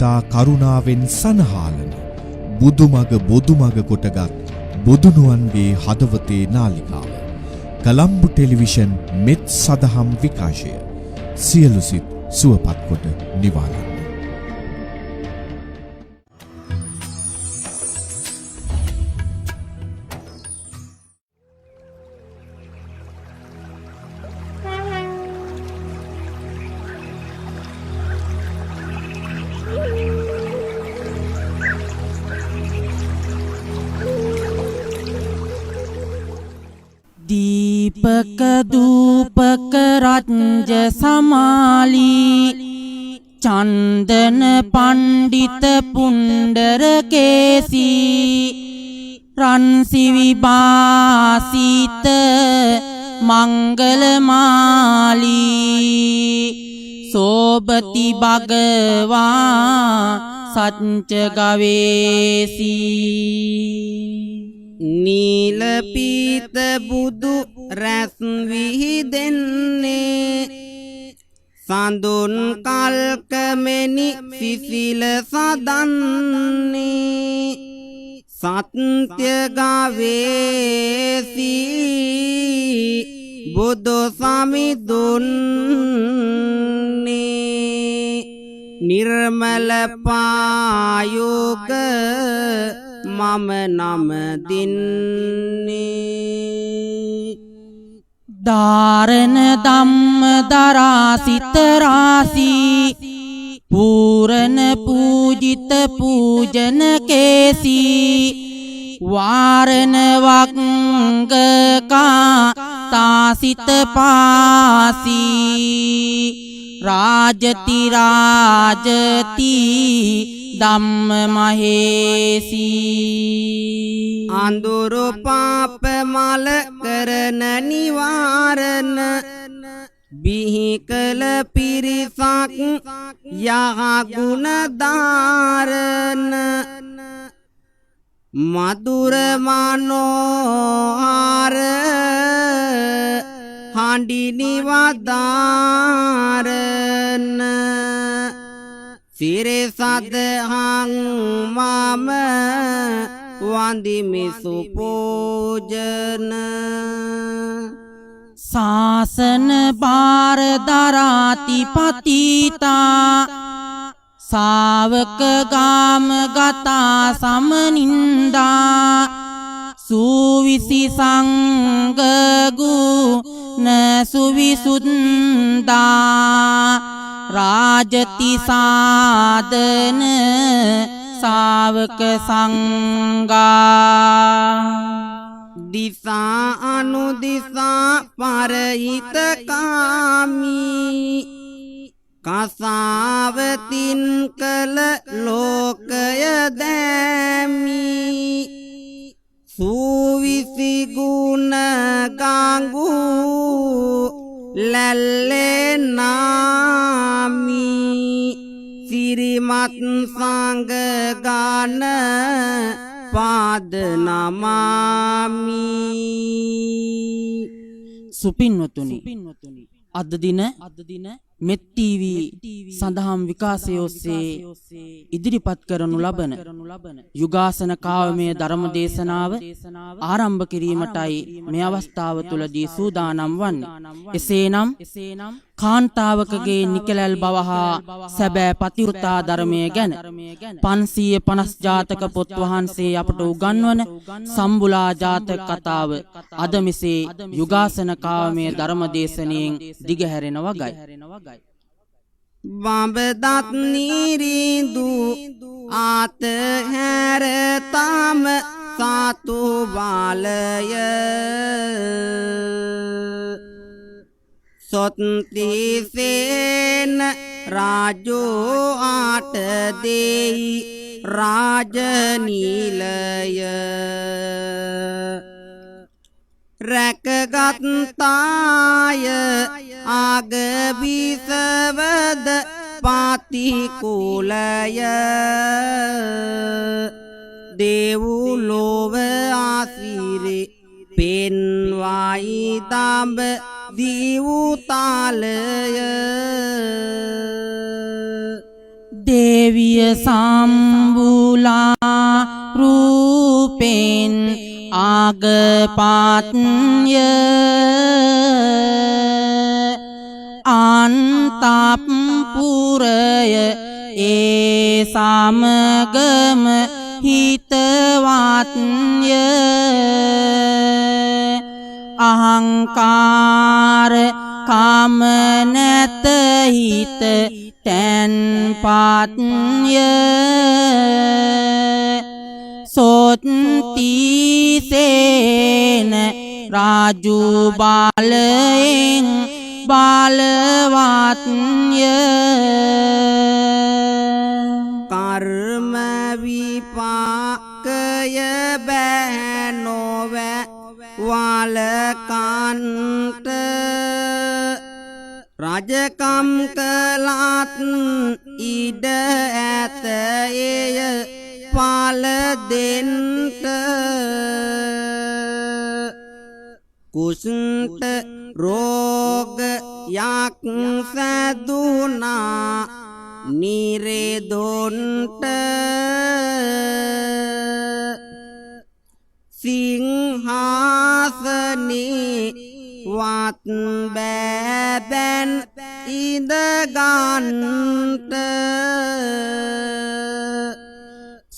ඊතා කරුණාවෙන් සනහාලන බුදුමග බොදුමග කොටගත් බුදුනුවන්ගේ හදවතේ නාලිකාව කලම්බු ටෙලිවිෂන් මෙත් සදහම් විකාශය සියලු සිත් සුවපත් කොට නිවාලන්න. දීපක දූපක රත්ජ සමාලී චන්දන පණ්ඩිත පුණ්ඩර කේසී රන්සිවිභාසිත මංගල මාලී සෝබති භගවා සච්ච ගවේසී නීල පීත බුදු රැස් විහිදෙන්නේ සඳුන් කල්කමෙනි සිසිල සදන්නේ සත්‍ය ගවේසී බුදු සමිඳුන්නේ නිර්මල පායෝග මම නම දින්නේ ධාරණ ධම්ම දරාසිත රාසී පූරණ පූජිත පූජන කේසී වාරණ වක්ගකා තාසිත පාසී රාජති රාජති ධම්ම මහේසී අඳුරු පාප මල කරන නිවාරණ බිහි කළ පිරිසක් යහ ගුණ ධාරණ මధుර මනෝහර හඬි නිවදාරණ සිරසදහං මම වන්දිමි සුපූජන සාසන බාර දරාති පතිතා සාවක ගාම ගතා සමනින්දා සුවිසි සංගගු න සුවිසුන්දා රාජති සාදන සාවක සංඝා දිසා අනුදිසා පරහිත කාමී කසාවතින් කළ ලෝකය දැමී සුවිසි ගුණ ගංගු ලැල්ලේ නාමී සිරිමත් සංඝ ගාන පාද නමාමි සුපින්වතුනි අද දින මෙත් ටීවී සඳහම් විකාශය ඔස්සේ ඉදිරිපත් කරනු ලබන යුගාසන කාවමය ධර්ම දේශනාව ආරම්භ කිරීමටයි මේ අවස්ථාව තුලදී සූදානම් වන්නේ. එසේනම් කාන්තාවකගේ නිකලල් බව හා සැබෑ පතිවෘතා ධර්මය ගැන 550 ජාතක පොත් වහන්සේ අපට උගන්වන සම්බුලා ජාතක කතාව අද මෙසේ යුගාසන කාවමය ධර්ම දේශනාවෙන් දිගහැරෙන වගයි. බඹදත් නිරිඳු ආත හැර තම සාතු බාලය සොත්තිසේන රාජෝ ආට දෙයි රාජනීලය රැකගත්තාය ආගබිසවද පාතිකුලය දෙව්ලොව ආසිරේ පෙන්වයි දඹ දිවුතාලය දේවිය සම්බුලා රූපෙන් ආගපාත්ය අන්තප්පුරය ඒ සමගම හිතවත්ය අහංකාර කාම නැත හිත තැන්පත්ය සොත්තිසේන රාජු බලයෙන් බලවත්ය කර්ම විපාකය බෑනොව වලකන්ට රජකම් කළත් ඉඩ ඇත එය පල දෙන්ට කුෂ්ඨ රෝගයක් සැදුනා නිරේදොන්ට සිංහාසනේ වත් බෑබැන් ඉඳගන්ට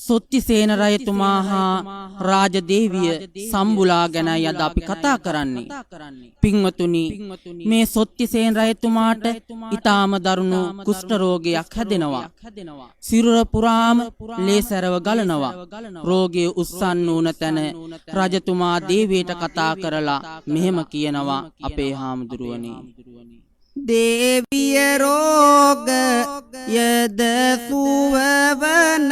සොත්තිසේන රජතුමා හා රාජදේවිය සම්බුලා ගැනයි අද අපි කතා කරන්නේ. පින්වතුනි, මේ සොත්තිසේන රජතුමාට ඊටාම දරුණු කුෂ්ඨ රෝගයක් හැදෙනවා. සිරුර පුරාම ලේසරව ගලනවා. රෝගය උස්සන්න උන තැන රජතුමා දේවියට කතා කරලා මෙහෙම කියනවා අපේ හාමුදුරුවනේ. දේවිය රෝග යද සුවවන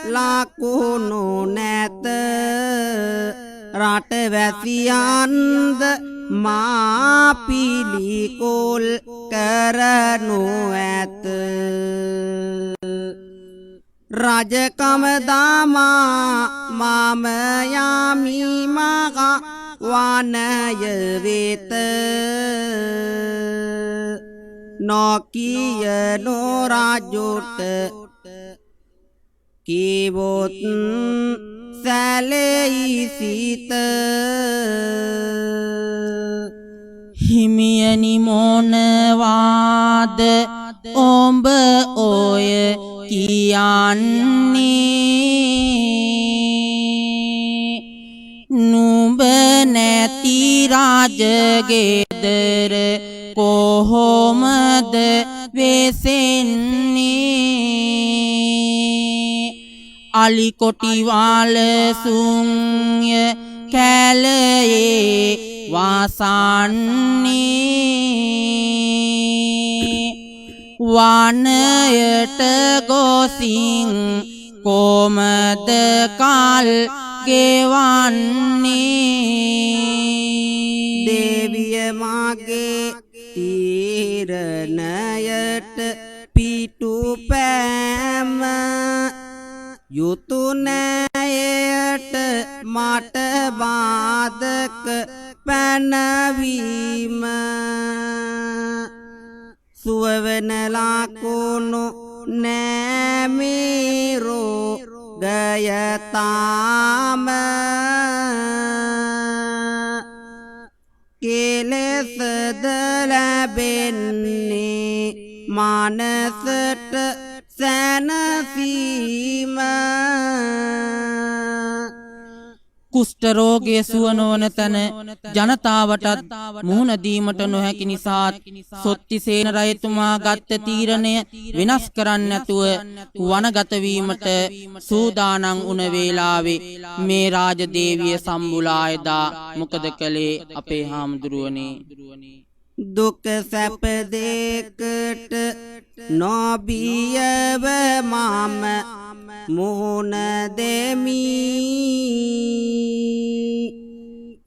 ලකුණු නැත රටවැසියන්ද මා පිළිකුල් කරනු ඇත රජකම දාමා මම යමි මග වනය වෙත නොකිය නොරජුට කීවොත් සැලෙයි සිත හිමියනි මොනවාද ඔඹ ඔය කියන්නේ නුඹ නැති රාජගෙදර කොහොමද වෙසෙන්නේ අලිකොටිවාල සුන්ය කැලයේ වාසන්නේ වනයට ගොසින් කොමද කල් ගෙවන්නේ දේවිය මගේ තීරණයට පිටු පෑම යුතු නෑයට මට බාධක පැනවීම සුවවන ලකුණු නෑමේරෝ ගයතාම කෙලෙසද ලැබෙන්නේ මානසට සැනසීම කුෂ්ඨ රෝගය සුව නොවන තැන ජනතාවටත් මුහුණ දීමට නොහැකි නිසා සොත්තිසේන රජතුමා ගත්ත තීරණය වෙනස් කරන්න නැතුව වනගත වීමට සූදානම් වුණ වේලාවේ මේ රාජදේවිය සම්බුලා එදා මොකද කළේ අපේ හාමුදුරුවනේ දුක සැප දෙකට නොබියව මම මුහුණ දෙමි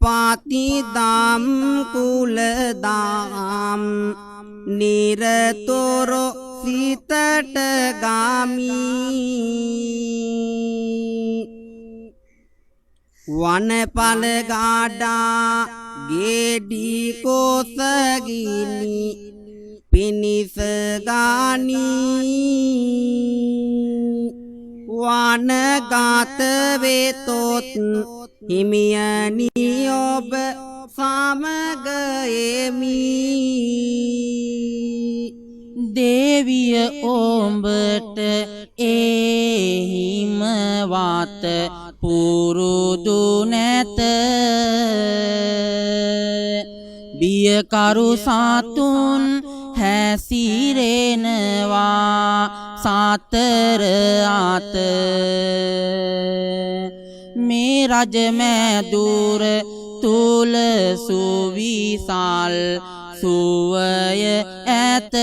පාතිදම් කුලදාම් නිරතොරො සිතට ගාමි වනපල ගාඩා ගෙඩි කොසගිනි පිනිස ගානී වනගත වෙතොත් හිමියනි ඔබ සමග එමි දේවිය ඔබට එහිම වාත පුරුදු නැත බියකරු සතුන් හැසිරෙනවා සතර ආත මේ රජමැදුර තුල සුවිසල් සුවය ඇත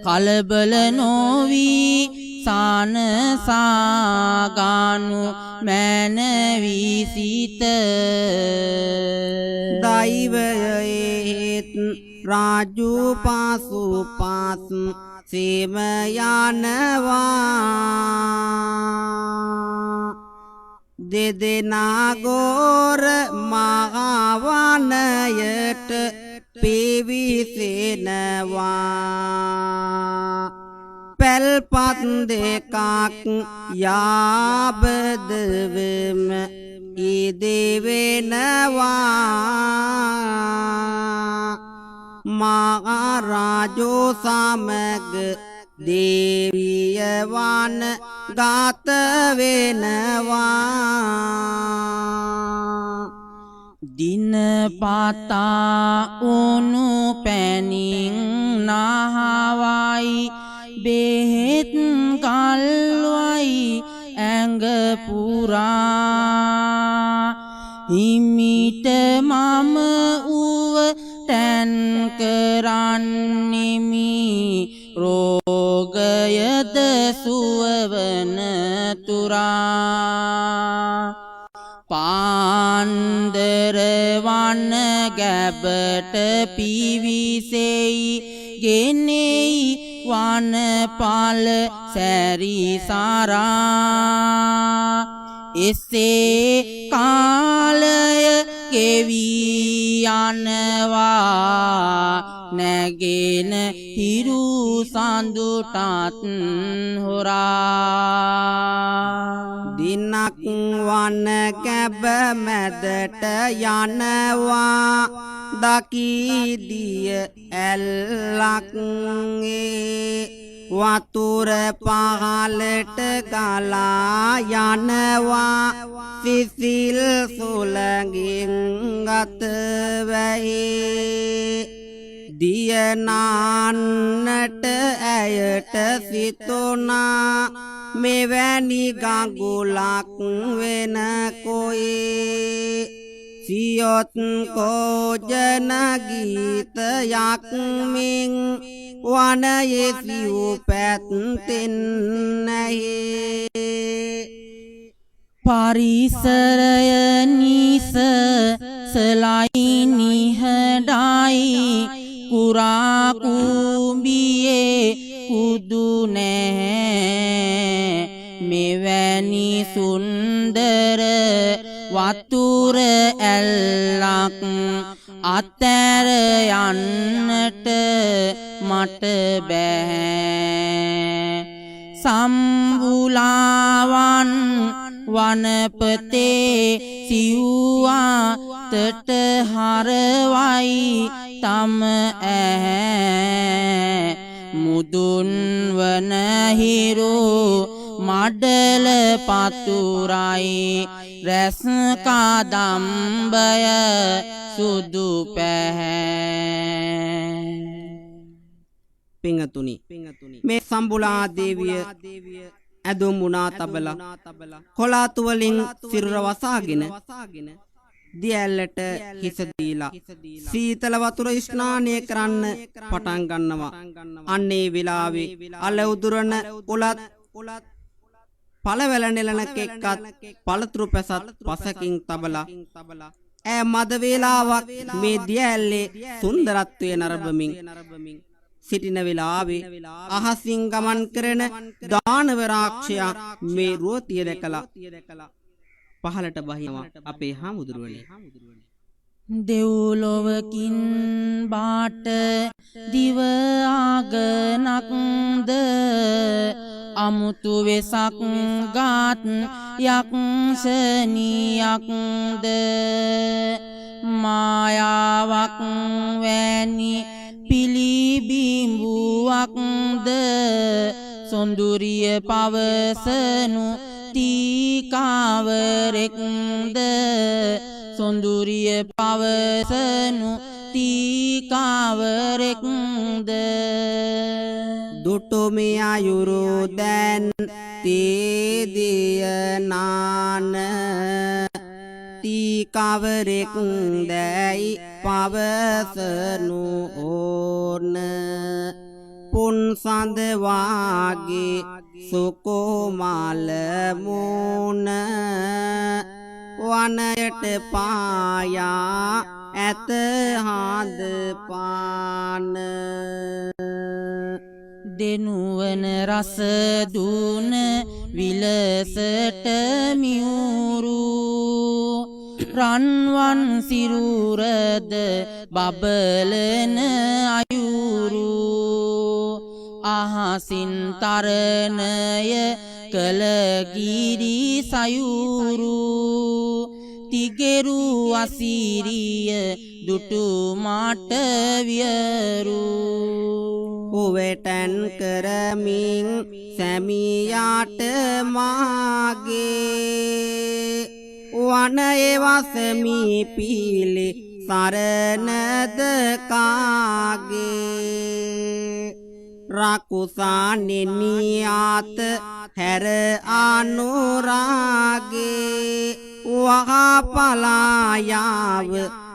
කලබල නොවී සනසාගනු මැනවී සිත දෛවයේත් රාජු පාසු පාස් සේම යනවා දෙදෙනා ගෝර මහවනයට පිවිසෙනවා පැල්පත් දෙකක් යාබදවම ඉදිවෙනවා මහරජෝ සමග දේවිය වන ගත වෙනවා දිනපතා උණු පැනින් නහවයි බෙහෙත් කල්වයි ඇඟ පුරා හිමිට මම ඌව තැන් කරන්නෙමි රෝගයද සුවවන තුරා පාන්දර වන ගැබට පිවිසෙයි ගෙනෙයි වනපල සැරිසරා එසේ කාලය ගෙවී යනවා නැගෙන හිරු සඳුටත් හොරා දිනක් වන කැබ මැදට යනවා දකීදිය ඇල්ලක් වතුර පහලට ගලා යනවා සිසිල් සුළඟින් ගත වෙයි දිය නාන්නට ඇයට සිතුණා මෙවැනි ගඟුලක් වෙන කොයි සියොත් කෝජන ගීතයක් මින් වනයේ සිව් පැත්තෙන් නැහි පරිසරය නිස සලයි නිහඬයි කුරා කුඹියේ කුදු නැහැ මෙවැනි සුන්දර වතුර ඇල්ලක් අතැර යන්නට මට බෑ සම්බුලාවන් වනපතේ සිව්වා තට හරවයි තම ඇහැ මුදුන් වන හිරු මඩල පතුරයි රැස් කාදම්බය සුදු පැහැ පිංගතුනි මේ සම්බුලා දේවිය ඇදුම් වුණා තබලා කොලාතු වලින් සිරුර වසාගෙන දියැලට හිස දීලා සීතල වතුර ස්නානය කරන්න පටන් ගන්නවා අන්නේ වෙලාවේ අල උදුරන උලත් පළවැල නෙලන කෙක්කත් පළතුරු පැසත් පසකින් තබලා ඈ මද වේලාවක් මේ දියැලේ සුන්දරත්වය නරඹමින් සිටින වෙලාවේ අහසින් ගමන් කරන දානව රාක්ෂයා මේ රුවතිය දැකලා පහලට බහිනවා අපේ හාමුදුරුවනේ දෙව්ලොවකින් බාට දිව ආගනක්ද අමුතු වෙසක් ගාත් යක්ෂණියක්ද මායාවක් වැනි පිළිබිඹුවක්ද සොඳුරිය පවසනු තීකාවරෙක්ද සොඳුරිය පවසනු තීකාවරෙක්ද දුටුමි අයුරු දැන් තේදිය නාන තීකාවරෙක් දැයි පවසනු ඕන පුන්සඳ වාගේ සුකුමල මුණ වනයට පායා ඇත හාද පාන දෙනුවන රස දුන විලසට මියුරු රන්වන් සිරුරද බබලන අයුරු අහසින් තරණය කළගිරි සයුරු තිගෙරු අසිරිය දුටු මාට වියරු උවෙටන් කරමින් සැමියාට මාගේ වනයේ වසමි පීලි සරණද කාගේ රකුසානෙනියාත හැර අනුරාගේ වහපලායාව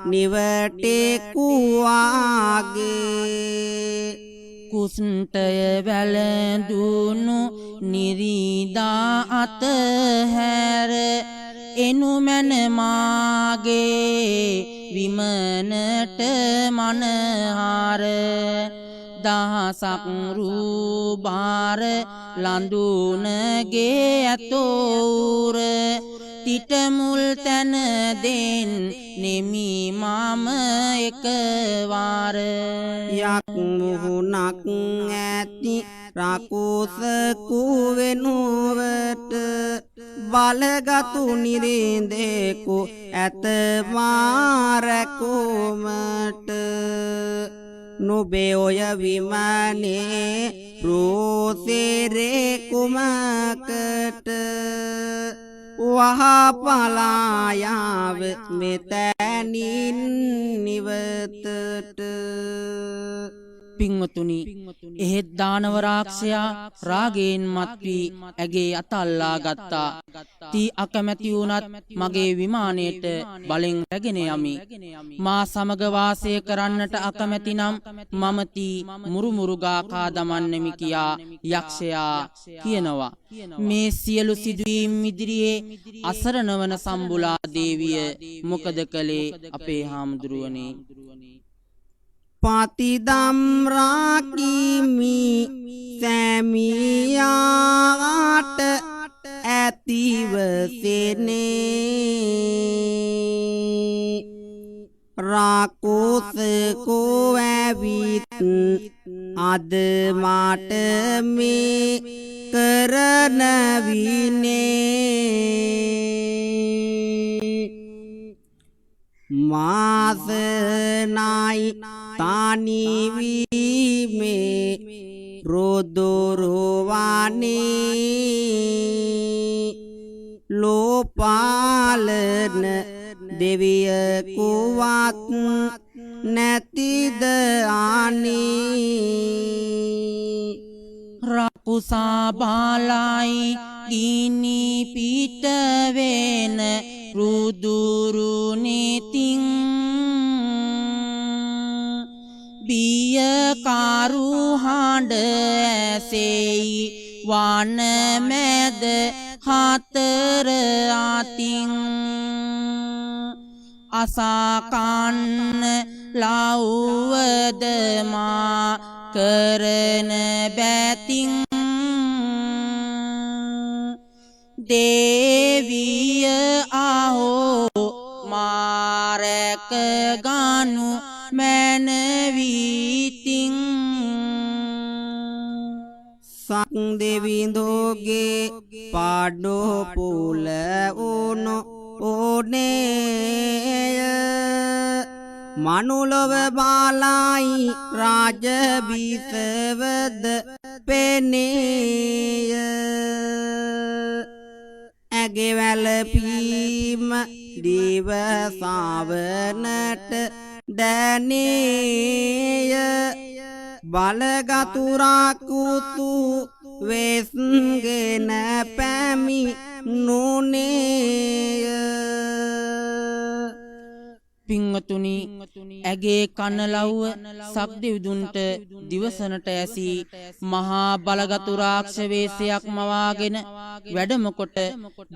නිවටෙකුවාගේ කුස්ටය වැළඳුණු නිරිදා අතහැර එනුමැන මාගේ විමනට මනහාර දහසක් රූබාර ලඳුනගේ ඇතෝර තිටමුල් තැන දෙන් නෙමි මම එකවාර යක් මුහුණක් ඇති රකුසකු වෙනුවට බලගතු නිරින්දෙකු ඇත මාරකුමට නුබේ ඔය විමනේ රෝසෙරේ කුමකට වහපලායාව මෙතැනින් නිවතට පින්වතුනි එහෙත් දානවරාක්ෂයා රාගයෙන් මත් වී ඇගේ අත අල්ලා ගත්තා. තී අකමැති වුණත් මගේ විමානයට බලෙන් රැගෙන යමි. මා සමග වාසය කරන්නට අකමැති නම් මම තී මුරුමුරුගා කා දමන්නෙමි කියා යක්ෂයා කියනවා. මේ සියලු සිදුවීම් ඉදිරියේ අසරණ වන සම්බුලා දේවිය මොකද කළේ අපේ හාමුදුරුවනේ? පතිදම් රාකිමි සැමියාට ඇතිවසෙනේ රාකුසකෝ ඇවිත් අද මාට මේ කරන විනේ මාසනයි තනිවීමේ රොදොරවානේ ලෝපාලන දෙවියකුවත් නැතිද ආනේ රකුසා බාලයි ගිනි පිට වෙන රුදුරු නිතින් බිය කාරු හඬ ඇසෙයි වන මැද හතර අතින් අසකන්න ලව්වද මා කරන බැතින් දේවිය ආහෝ මාරක ගානු මැනවීතින් සක් දෙවිඳෝගේ පාඩෝ පුල උනො ඕනේය මනුලොව බාලයි රාජබිසවද පෙනේය ඇගේ වැලපීම දිවසාවනට දැනේය බලගතුරාකුතු වෙස්ගෙන පැමි නුනේය පින්වතුනි ඇගේ කනලව්ව සක්දිවිදුන්ට දිවසනට ඇසී මහා බලගතු රාක්ෂ වේශයක් මවාගෙන වැඩමකොට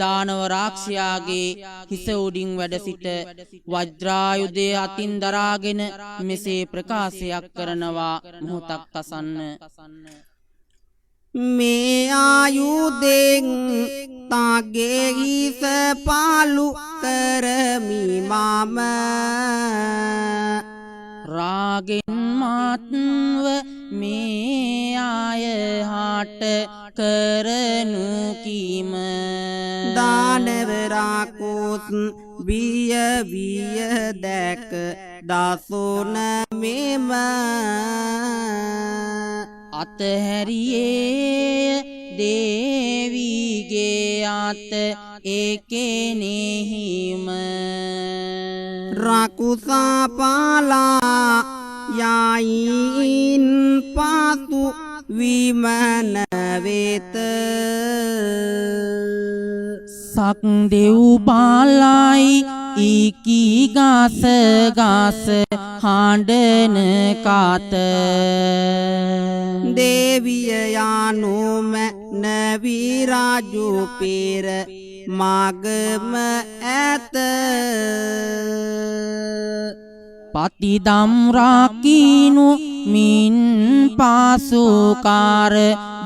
දානව රාක්ෂයාගේ හිස උඩින් වැඩ සිට වජ්‍රායුධය අතින් දරාගෙන මෙසේ ප්‍රකාශයක් කරනවා මොහොතක් අසන්න මේ ආයුධෙන් තාගේ හිස පාලු කරමි මම රාගෙන් මාත්ව මේ ආයහාට කරනු කීම දානවරාකුත් බිය බිය දැක දසුන මෙම අතහැරියේ දේවිගේ අත ඒකෙනෙහිම රකුසා පාලා යයින් පාසු විමන වෙත සක් දෙව් බාලයි ඉකී ගාස ගාස හඬන කාත දේවිය යානුම නවි රාජු පෙර මගම ඇත පතිදම් රාකීනු මින් පාසුකාර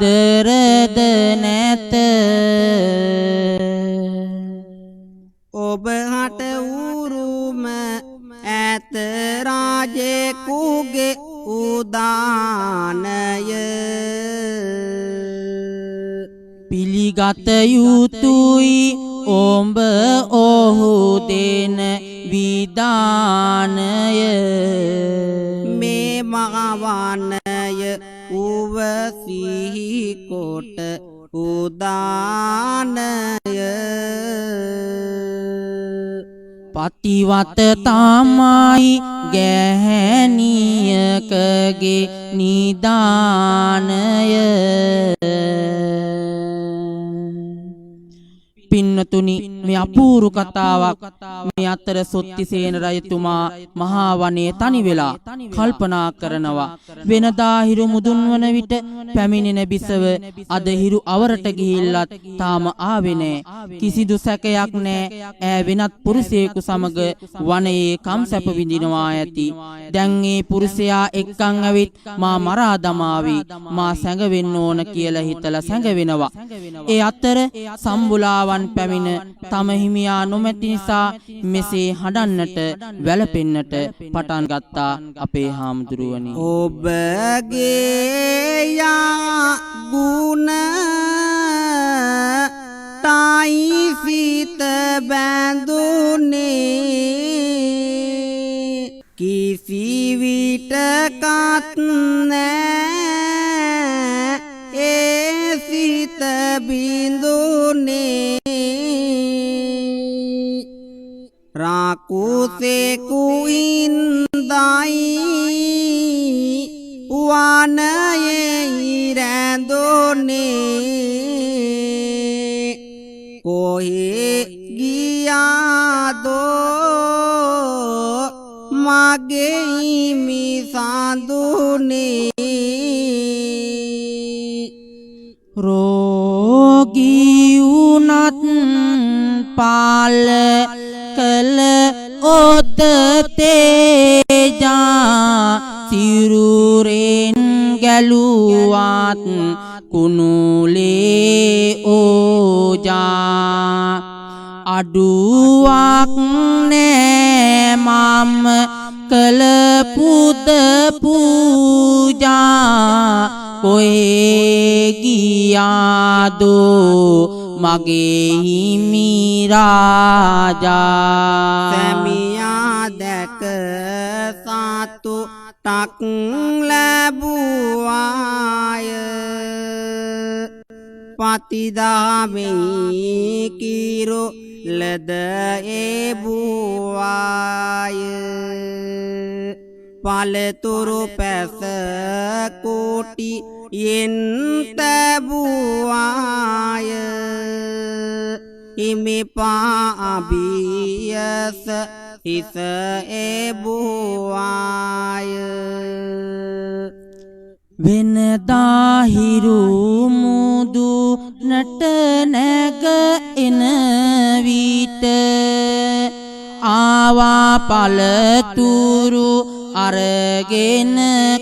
දරද නැත ඔබ හට උරුම ඇත රාජෙකුගේ උදානය පිළිගත යුතුයි ඔඹ ඔහු දෙන විධානය මේ මගවන්නය උවසිහි කොට උදානය පතිවත තමයි ගැහැණියකගේ නිදානය පින්නතුනි මේ අපූර්ව කතාවක් මේ අතර සොත්තිසේන රජතුමා මහා වනයේ තනි වෙලා කල්පනා කරනවා වෙනදා හිරු මුදුන් වන විට පැමිණෙන බිසව අද හිරු අවරට ගිහිල්ලත් තාම ආවේ නැහැ කිසිදු සැකයක් නැහැ ඈ වෙනත් පුරුෂයෙකු සමග වනයේ කම්සැප විඳිනවා ඇති දැන් මේ පුරුෂයා එක්කන් ඇවිත් මා මරා දමාවි මා සැඟවෙන්න ඕන කියලා හිතලා සැඟවෙනවා ඒ අතර සම්බුලාවන් පැමිණ තම හිමියා නොමැති නිසා මෙසේ හඬන්නට වැළපෙන්නට පටන් ගත්තා අපේ හාමුදුරුවනි ඔබගේ යා ගුණ තායි සිත බැඳුනේ කිසි විටකත් නෑ ඒ සිත බිඳුනේ රාකුසෙකු ඉන්දයි වනයේ රැඳුනේ කොහේ ගියාදෝ මගේ මිසඳුනේ රෝගී උනත් පාල කල ඔත තේජා සිරුරෙන් ගැලුවත් කුණුලේ ඕජා අඩුවක් නෑ මම කළ පුද පූජා කොහේ ගියාදෝ මගේ හිමි රාජා සැමියා දැක සාතු ටක් ලැබුවාය පතිදාමෙහි කිරෝ ලද එබුවාය පළතුරු පැස කෝටි යෙන් තැබුවාය හිමිපා අභියස හිස එබුවාය වෙනදා හිරු මුදු නට නැග එන විට ආවා පළතුරු අරගෙන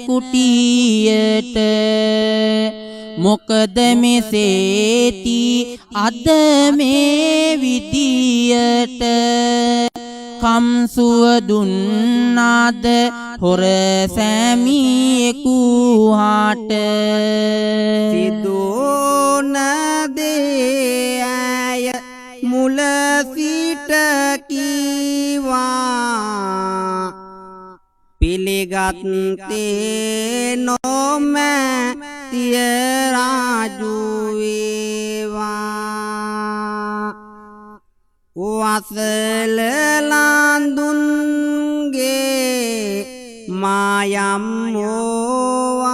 කුටියට මොකද මෙසේති අද මේ විදියට කම්සුව දුන්නාද හොර සැමියෙකුහාට සිදුන දේ ඇය මුල සිට කීවා පිළිගත්තේ නොමැතිය රාජු වේවා වසල ලාඳුන්ගේ මායම් මෝවා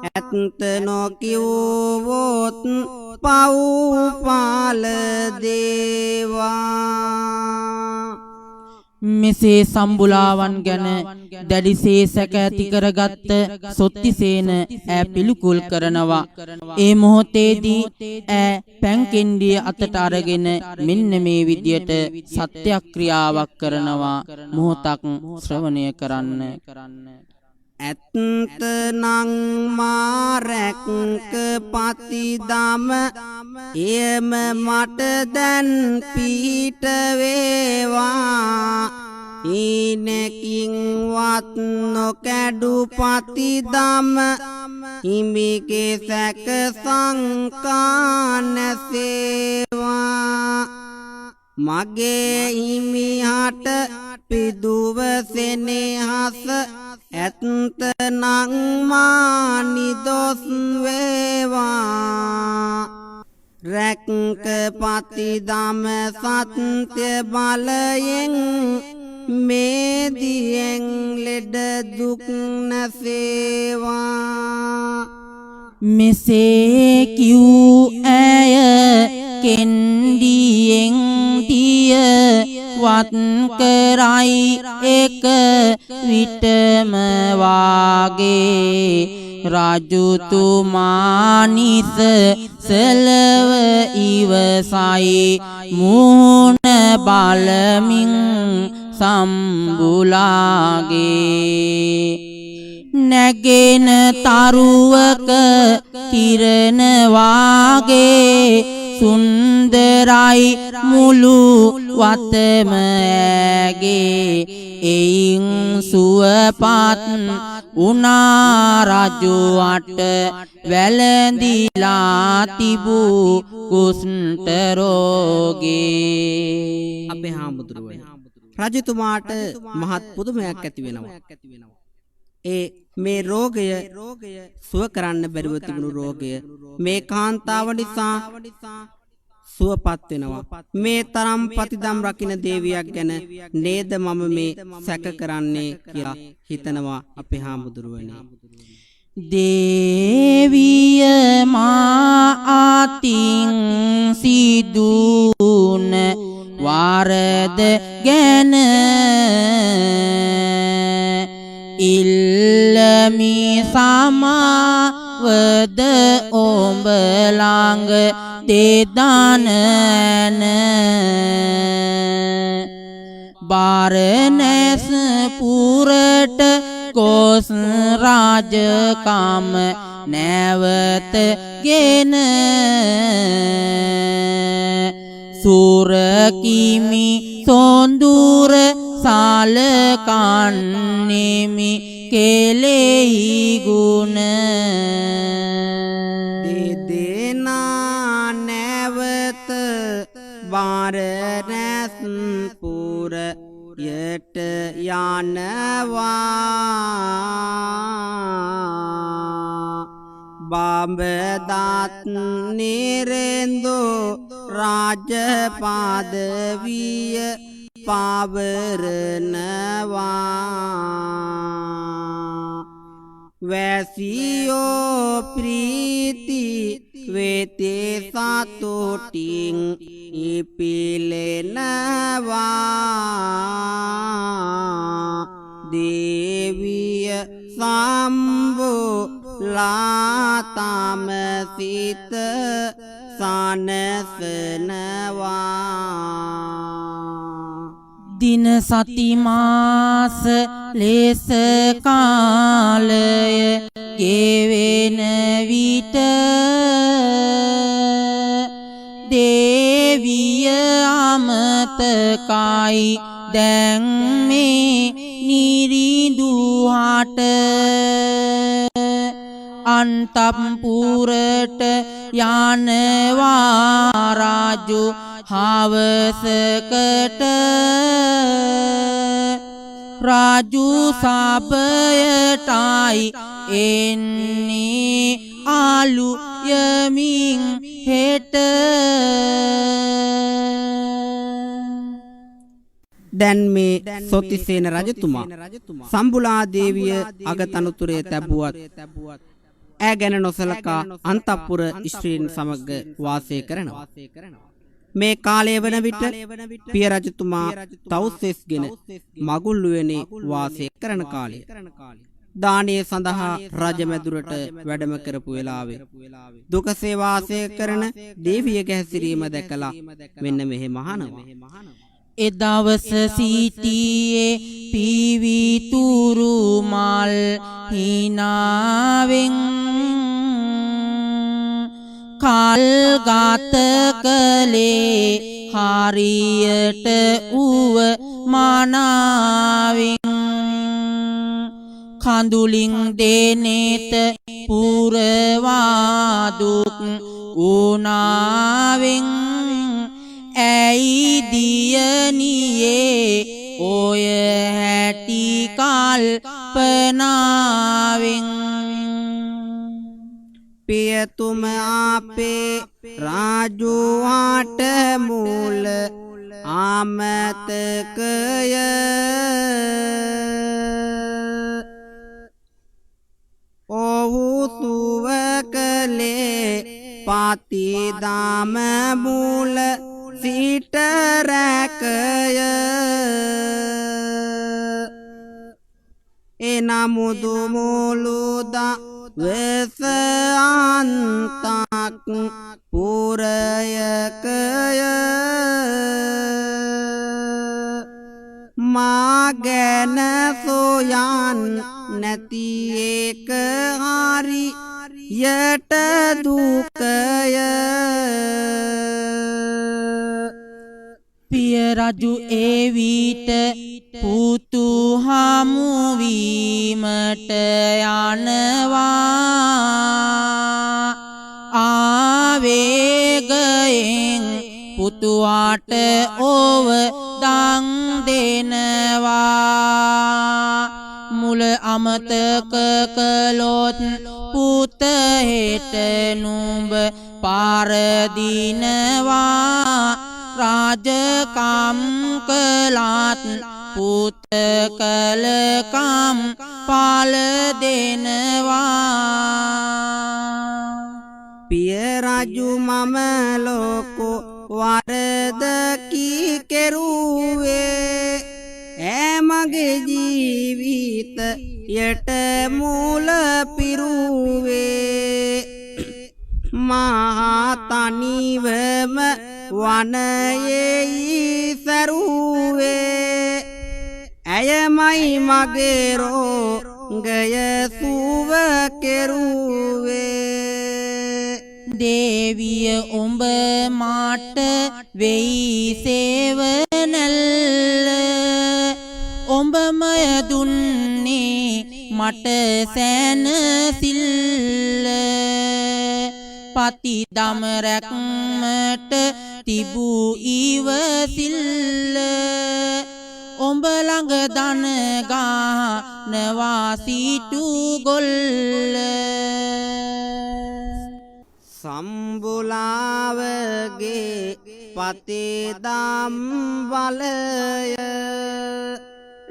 ඇත්ත නොකිව්වොත් පව්පාල දේවා මෙසේ සම්බුලාවන් ගැන දැඩිසේ සැක ඇති කරගත්ත සොත්තිසේන ඈ පිළිකුල් කරනවා. ඒ මොහොතේදී ඈ පැන්කෙන්ඩිය අතට අරගෙන මෙන්න මේ විදියට සත්‍යක්‍රියාවක් කරනවා. මොහොතක් ශ්‍රවණය කරන්න. ඇත්තනං මාරැක්ක පතිදම එයම මට දැන් පීට වේවා ඊනකින්වත් නොකැඩු පතිදම හිමිගේ සැක සංකානසේවා මගේ හිමිහට පිදුව සෙනෙහස ඇත්තනං මානිදොස් වේවා රැක්ක පතිදම සත්‍ය බලයෙන් මේදියෙන් ලෙඩ දුක් නැසේවා මෙසේ කිව් ඇය කෙන්ඩියෙන් දිය වත් කරයි එක විටම වාගේ රජතුමානිස සලව ඉවසයි මුහුණ බලමින් සම්බුලාගේ නැගෙන තරුවක කිරණ වාගේ සුන්දරයි මුළු වතම ඇගේ එයින් සුවපත් උනා රජුට වැළඳිලා තිබූ කුෂ්ඨ රෝගේ අපේ හාමුදුරුවනේ රජතුමාට මහත් පුදුමයක් ඇති වෙනවා ඒ මේ රෝගය සුව කරන්න බැරිව තිබුණු රෝගය මේ කාන්තාව නිසා සුවපත් වෙනවා මේ තරම් පතිදම් රකින්න දේවියක් ගැන නේද මම මේ සැක කරන්නේ කියලා හිතනවා අපේ හාමුදුරුවනේ දේවිය මා අතින් සිදුන වාරද ගැන ඉල්ලමි සමාවද ඔබ ළඟ දෙදානන බාරණැස් පුරට ගොස් රාජකම නැවත ගෙන සුරකිමි සොඳුර සාලකන්නේමි කෙලෙහි ගුණ දෙදෙනා නැවත බාරණැස් පුර යට යනවා බඹදත් නිරෙන්දෝ රාජපදවිය පවරනවා වැසියෝ ප්‍රීති වෙතේ සතුටින් ඉපිලෙනවා දේවිය සම්බෝ ලාතම සිත සනසනවා දින සතිමාස ලෙස කාලය ගෙවෙන විට දේවිය අමතකයි දැන් මේ නිරිඳුහට අන්තපුරට යනවා රාජු හවසකට රාජු සභයටයි එන්නේ ආලු යමින් හෙට දැන් මේ සොතිසේන රජතුමා සම්බුලා දේවිය අගතනුතුරේ තැබුවත් ඈ ගැන නොසලකා අන්තපුර ස්ත්‍රීන් සමග වාසය කරනවා මේ කාලය වන විට පිය රජතුමා තවුස්සෙස්ගෙන මගුල්ලුවනේ වාසය කරන කාලය දානය සඳහා රජමැදුරට වැඩම කරපු වෙලාවේ දුකසේ වාසය කරන දේවියගේ හැසිරීම දැකලා මෙන්න මෙහෙ මහනවා එදවස සිටියේ පිවිතුරු මල් හිනාවෙන් කල් ගත කලේ හරියට උව මනාවෙන් කඳුලින් දෙනෙත පුරවා දුක් උනාවෙන් ඇයි දියනියේ ඔය හැටි කල්පනාවෙන් පියතුම අපේ රාජුවාට මූල ආමතකය ඔහු සුව කලේ පාතිදාම මූල සිට රැකය එනමුදු මුළුදා වෙස අන්තක් පුරයකය මා ගැන සොයන් නැති එක හරි යට දුකය පිය රජු එවිට පුතු හමුවීමට යනවා ආවේගයෙන් පුතුවාට ඔව දන් දෙනවා මුල අමතක කළොත් පුත හෙට නුඹ පාරදිනවා රාජකම් කළත් පුත කලකම් පල දෙනවා පිය රජු මම ලෝකෝ වරදකි කෙරුවේ ඈමගේ ජීවිත යට මූල පිරුවේ මහා තනිවම වනයෙහි සැරුවේ ඇයමයි මගේ රෝගය සුව කෙරුවේ දේවිය උඹ මාට වෙයි සේවනල්ල දුන්නේ මට සෑනසිල්ල පති දම රැක්මට තිබූ ඉවසිල්ල ඔඹ ළඟ දන ගානවා සිටු ගොල්ල සම්බුලාවගේ පතේ දම් බලය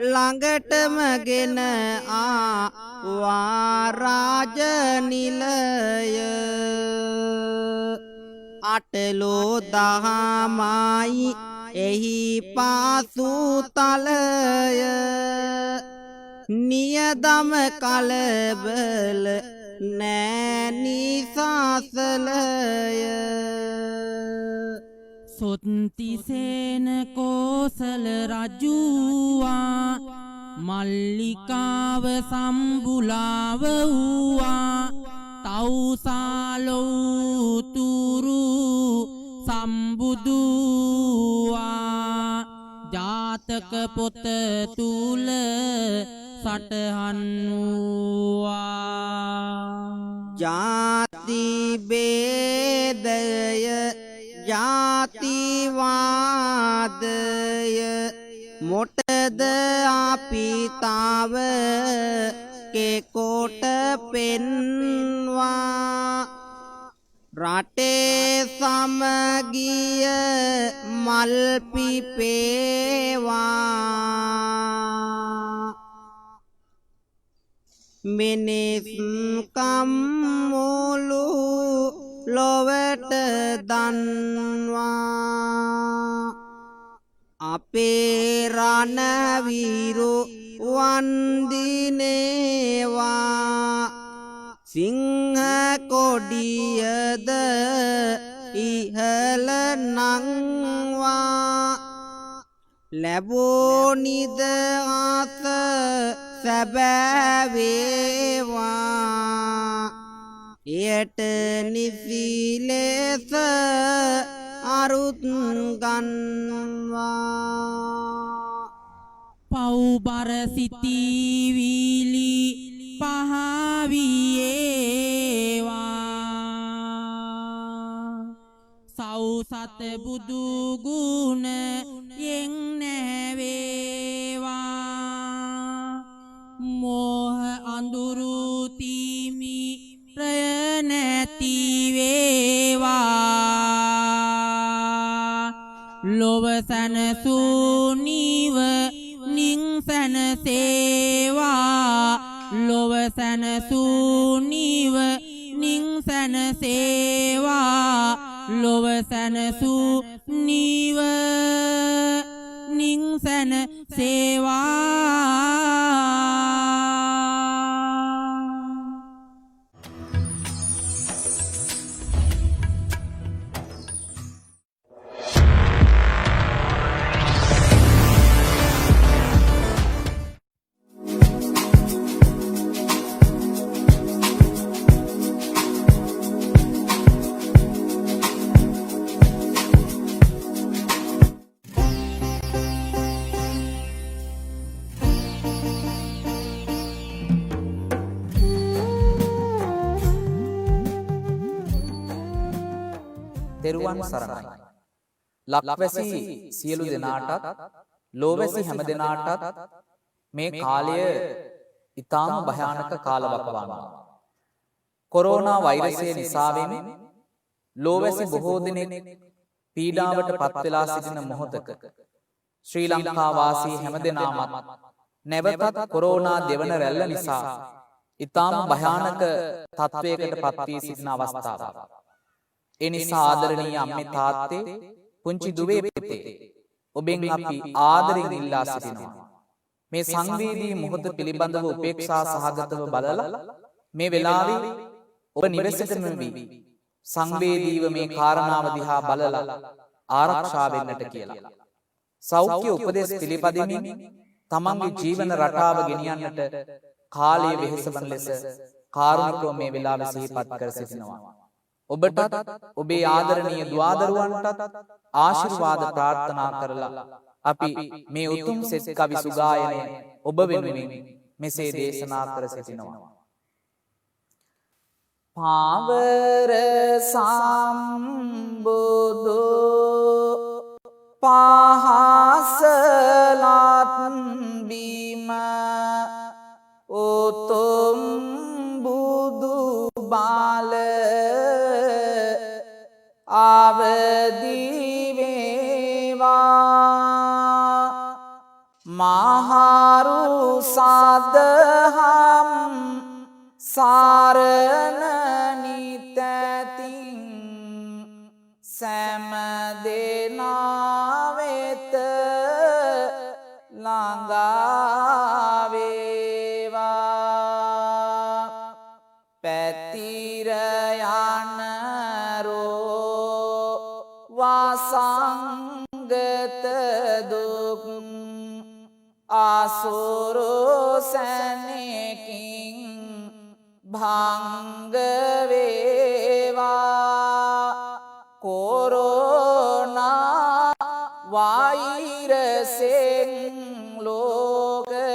ළඟටම ගෙන ආවා රාජනිලය අටලෝ දහමයි එහි පාසු තලය නියදම කලබල නෑනිසාසලය සොත්තිසේන කෝසල රජුවා මල්ලිකාව සම්බුලාව වූවා තවුසාලොව්තුරු සම්බුදුවා ජාතක පොත තුල සටහන් වූවා ජාති බේදය ජාතිවාදය මොටද අපිතාව කෙකොට පෙන්වා රටේ සමගිය මල් පිපේවා මිනිස්කම් මුළු ලොවට දන්වා අපේ රණවිරු වන්දිනේවා සිංහ කොඩියද ඉහළ නංවා ලැබෝ නිදහස සැබෑවේවා එයට නිසි ලෙස අරුත් ගන්වා පව්බර සිතිවිලි පහවියේවා සෞසත බුදු ගුණ යෙන් නැවේවා මෝහ අඳුරු තිමි ප්‍රය නැති වේවා ලොව සැනසුනිව නිං සැනසේවා ලොව සැනසුනිව නිං සැනසේවා ලොව සැනසුනිව නිං සැනසේවා තෙරුවන් සරණයි. ලක්වැසි සියලු දෙනාටත් ලෝවැසි හැම දෙනාටත් මේ කාලය ඉතාම භයානක කාලවකවානුව. කොරෝනා වෛරසය නිසාවෙන් ලෝවැසි බොහෝ දෙනෙක් පීඩාවට පත්වෙලා සිටින මොහොතක ශ්‍රී ලංකා වාසී හැම දෙනාමත් නැවතත් කොරෝනා දෙවන රැල්ල නිසා ඉතාම භයානක තත්ත්වයකට පත්වී සිටින අවස්ථාවක්. එනිසා ආදරණීය අම්මේ තාත්තේ පුංචි දුවේ පුතේ ඔබෙන් අපි ආදරෙන් ඉල්ලා සිටිනවා මේ සංවේදී මොහොත පිළිබඳව උපේක්ෂා සහගතව බලලා මේ වෙලාවේ ඔබ නිවසේම වී සංවේදීව මේ කාරණාව දිහා බලලා ආරක්ෂා වෙන්නට කියලා සෞඛ්‍ය උපදෙස් පිළිපදිමින් තමන්ගේ ජීවන රටාව ගෙනියන්නට කාලය වෙහෙසවන ලෙස කාරුණිකව මේ වෙලාවේ සිහිපත් කර සිටිනවා. ඔබටත් ඔබේ ආදරණීය දුවදරුවන්ටත් ආශිර්වාද ප්‍රාර්ථනා කරලා අපි මේ උතුම් සෙත් කවි සුගායනය ඔබ වෙනුවෙන් මෙසේ දේශනා කර සිටිනවා. පාවර සම්බුදු පහසලත් බිම උතුම් බුදු බාල අවදි වේවා මහරු සදහම් සාරණ නිතතින් සෑම දෙනා වෙත ළඟා වේවා පැතිර යන රෝ වසංගත දුක් අසුරෝ සැනකින් භංග වේවා කොරෝනා වෛරසෙන් ලෝකය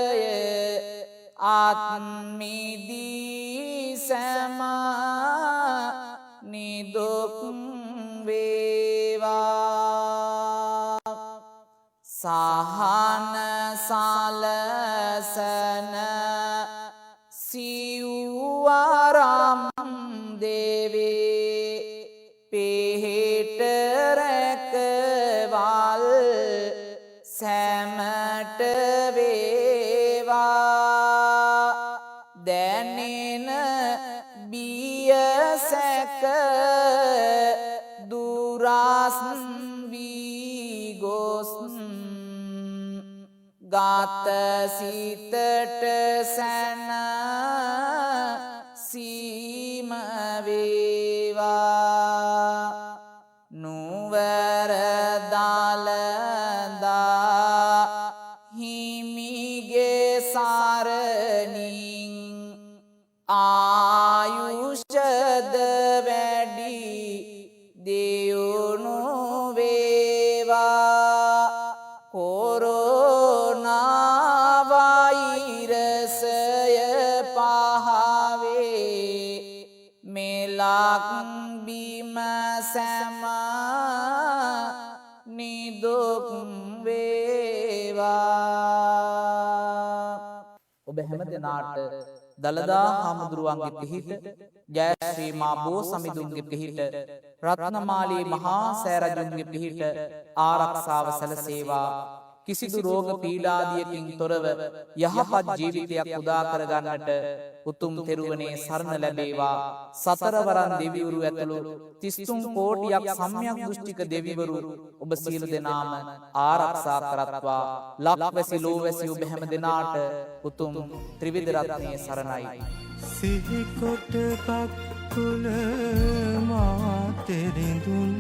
අත්මිදී සෑම නිදුක් වේවා සහන සලසන සිව්වරම් දේවේ පිහිට රැකවල් සැමට වේවා දැනෙන බිය සැක දුරස් වී ගොස් ගත සිතට සැන සීම වේවා නුවර දලදා හිමිගේ සරණින් ආයුෂද වැඩි දියුණු වේවා කොරෝනා වෛරසය පහවේ මෙලක් බිම සැම නිදුක් වේවා ඔබ හැම දෙනාට දළදා හාමුදුරුවන්ගේ පිහිට ජයශ්‍රී මා බෝ සමිඳුන්ගේ පිහිට රත්නමාලී මහා සෑරජුන්ගේ පිහිට ආරක්ෂාව සැලසේවා කිසිදු රෝග පීඩාදියකින් තොරව යහපත් ජීවිතයක් උදා කරගන්නට උතුම් තෙරුවනේ සරණ ලැබේවා සතරවරන් දෙවිවරු ඇතුළු 33 කෝටියක් සම්‍යක් දෘෂ්ටික දෙවිවරු ඔබ සියලු දෙනාම ආරක්ෂා කරත්වා ලක්වැසි ලෝවැසි ඔබ හැම දෙනාට උතුම් ත්‍රිවිධ රත්නයේ සරණයි සිහිකොට පක්කුල මාතෙරිඳුන්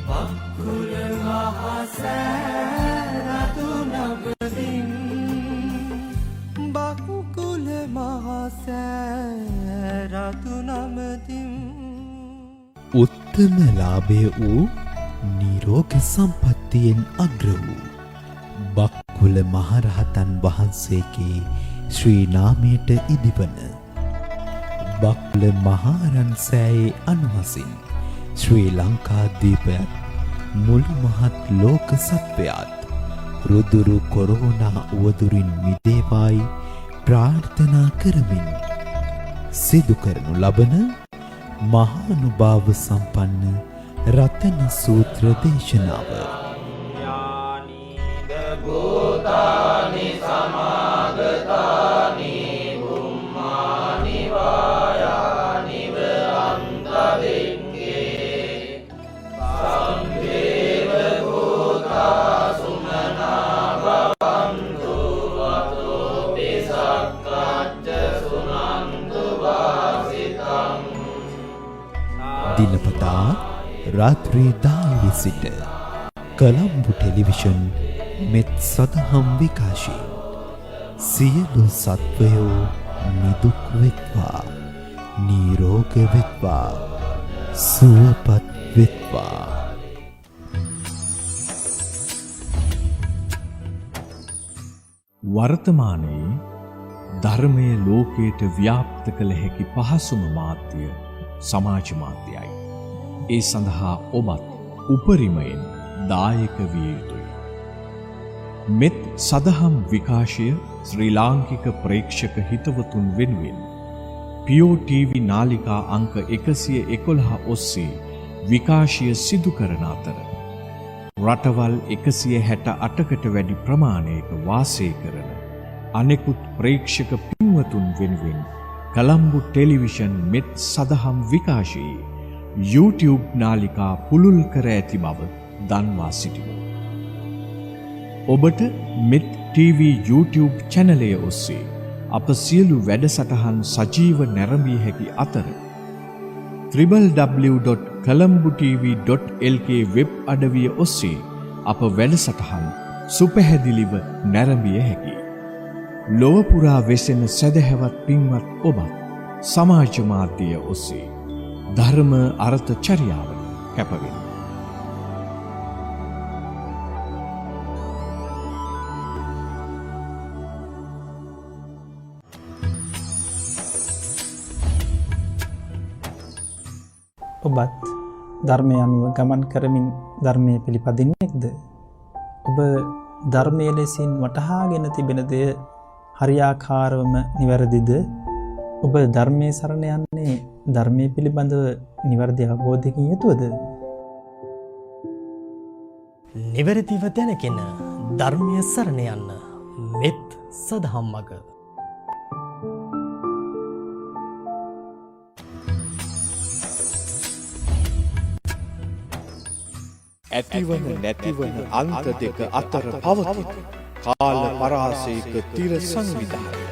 පක්කුල මහසෑරතු නබදින් බක්කුල මහසෑරතු නමදින් උත්තම ලාභය වූ නිරෝග සම්පත්තියෙන් අග්‍ර වූ බක්කුල මහරහතන් වහන්සේගේ ශ්‍රී නාමයට ඉදිවන බක්කුල මහරන් සෑයේ අනුහසින් ශ්‍රී ලංකාදීපයත් මුළු මහත් ලෝක සත්වයාත් රුදුරු කොරෝනා උවදුරින් මිදේවායි ප්‍රාර්ථනා කරමින් සිදු කරනු ලබන මහානුභාව සම්පන්න රතන සූත්‍ර දේශනාව දිනපතා රාත්‍රී 10 සිට කොළඹ ටෙලිවිෂන් මෙත් සදහම් විකාශී සියලු සත්වයෝ නිදුක් වෙත්වා නිරෝග වෙත්වා සුවපත් වෙත්වා වර්තමානයේ ධර්මය ලෝකයට ව්‍යාප්ත කළ හැකි පහසුම මාධ්‍ය සමාජ මාධ්‍යයි. ඒ සඳහා ඔබත් උපරිමයෙන් දායක විය යුතුයි. මෙත් සදහම් විකාශය ශ්‍රී ලාංකික ප්‍රේක්ෂක හිතවතුන් වෙනුවෙන් POTV නාලිකා අංක 111 ඔස්සේ විකාශය සිදු කරන අතර රටවල් 168කට වැඩි ප්‍රමාණයක වාසය කරන අනෙකුත් ප්‍රේක්ෂක පින්වතුන් වෙනුවෙන් කොළඹ ටෙලිවිෂන් මෙත් සදහම් විකාශයේ YouTube නාලිකා පුළුල් කර ඇති බව දන්වා සිටිමු. ඔබට මෙත් TV YouTube චැනලය ඔස්සේ අප සියලු වැඩසටහන් සජීව නැරඹිය හැකි අතර www.colambutv.lk වෙබ් අඩවිය ඔස්සේ අප වැඩසටහන් සුපැහැදිලිව නැරඹිය හැකියි. ලොව පුරා වෙසෙන සදහැවත් පින්වත් ඔබත් සමාජ මාධ්‍ය ඔස්සේ ධර්ම අර්ථ චර්යාව කැපවෙන්න. ඔබත් ධර්මය අනුව ගමන් කරමින් ධර්මයේ පිළිපදින්නෙක්ද? ඔබ ධර්මයේ ලෙසින් වටහාගෙන තිබෙන දෙය හරියාකාරවම නිවැරදිද? ඔබ ධර්මයේ සරණ යන්නේ ධර්මයේ පිළිබඳව නිවැරදි අවබෝධයකින් යුතුවද? නිවැරදිව දැනගෙන ධර්මයේ සරණ යන්න මෙත් සදහම් මඟ. ඇතිවන නැතිවන අන්ත දෙක අතර පවතින කාල පරාසයක තිර සංවිධානය